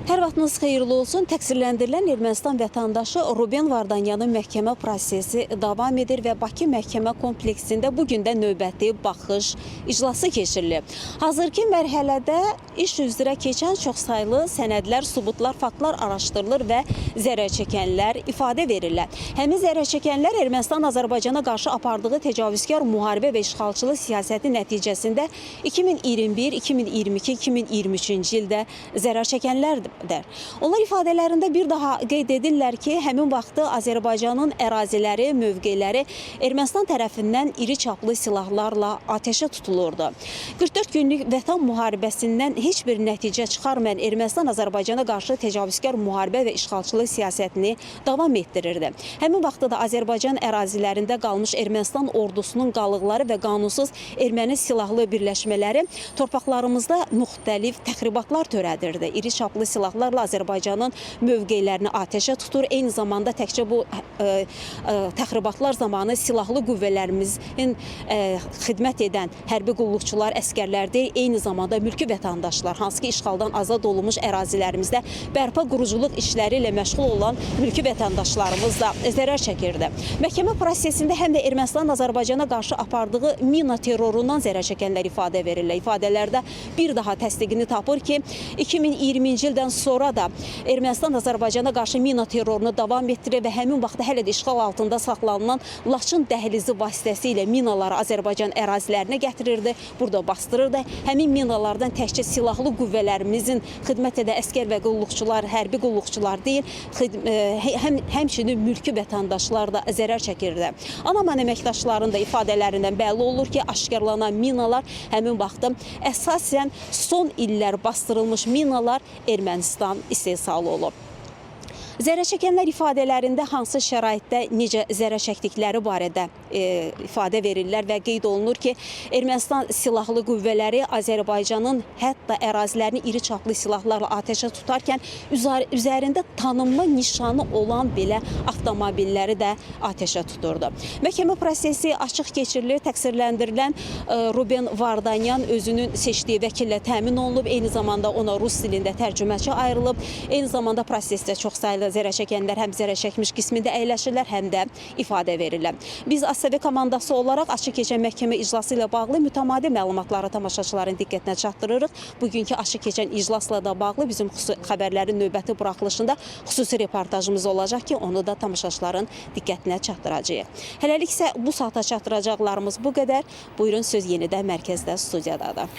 Hər vaxtınız xeyirli olsun. Təqsirləndirilən Ermənistan vətəndaşı Ruben Vardanyanın məhkəmə prosesi davam edir və Bakı məhkəmə kompleksində bugün də növbəti baxış iclası keçirilir. Hazırki mərhələdə iş üzrə keçən çoxsaylı sənədlər, sübutlar, faktlar araşdırılır və zərər çəkənlər ifadə verirlər. Həmin zərər çəkənlər Ermənistan Azərbaycana qarşı apardığı təcavüzkar müharibə və işğalçılıq siyasəti nəticəsində 2021, 2022, 2023-cü ildə zərər çəkənlərdir. Onlar ifadələrində bir daha qeyd edirlər ki, həmin vaxtı Azərbaycanın əraziləri, mövqeləri Ermənistan tərəfindən iri çaplı silahlarla ateşə tutulurdu. 44 günlük Vətən müharibəsindən heç bir nəticə çıxarmayan Ermənistan Azərbaycana qarşı təcavüzkar müharibə və işğalçılıq siyasətini davam etdirirdi. Həmin vaxtda da Azərbaycan ərazilərində qalmış Ermənistan ordusunun qalıqları və qanunsuz erməni silahlı birləşmələri torpaqlarımızda müxtəlif təxribatlar törədirdi. İri çaplı silahlarla Azərbaycanın mövqelərini ateşə tutur. Eyni zamanda təkcə bu təxribatlar zamanı silahlı qüvvələrimizin xidmət edən hərbi qulluqçular, əskərlər deyil, eyni zamanda mülki vətəndaşlar, hansı ki işğaldan azad olunmuş ərazilərimizdə bərpa quruculuq işləri ilə məşğul olan mülki vətəndaşlarımız da zərər çəkirdi. Məhkəmə prosesində həm də Ermənistan Azərbaycana qarşı apardığı mina terrorundan zərər çəkənlər ifadə verirlər. İfadələrdə bir daha təsdiqini tapır ki, 2020-ci ildən sonra da Ermənistan Azərbaycana qarşı mina terrorunu davam etdirir və həmin vaxtda hələ də işğal altında saxlanılan Laçın dəhlizi vasitəsilə minaları Azərbaycan ərazilərinə gətirirdi, burada bastırırdı. Həmin minalardan təkcə silahlı qüvvələrimizin xidmət edən əskər və qulluqçular, hərbi qulluqçular deyil, həmçinin mülki vətəndaşlar da zərər çəkirdi. Anaman əməkdaşların da ifadələrindən bəlli olur ki, aşkarlanan minalar həmin vaxtda əsasən son illər bastırılmış minalar Ermənistan istehsalı olub. Zərər çəkənlər ifadələrində hansı şəraitdə necə zərər çəkdikləri barədə ifadə verirlər və qeyd olunur ki, Ermənistan silahlı qüvvələri Azərbaycanın hətta ərazilərini iri çaplı silahlarla ateşə tutarkən üzərində tanınma nişanı olan belə avtomobilləri də ateşə tuturdu. Məhkəmə prosesi açıq keçirilir. Təqsirləndirilən Ruben Vardanyan özünün seçdiyi vəkillə təmin olunub. Eyni zamanda ona rus dilində tərcüməçi ayrılıb. Eyni zamanda prosesdə çoxsaylı zərər çəkənlər həm zərər çəkmiş qismində əyləşirlər, həm də ifadə verirlər. Biz ASV komandası olaraq açıq keçən məhkəmə iclası ilə bağlı mütəmadi məlumatları tamaşaçıların diqqətinə çatdırırıq. Bugünkü açıq keçən iclasla da bağlı bizim xəbərlərin növbəti buraxılışında xüsusi reportajımız olacaq ki, onu da tamaşaçıların diqqətinə çatdıracağıq. Hələlik isə bu saata çatdıracaqlarımız bu qədər. Buyurun, söz yenidən mərkəzdə, studiyadadır.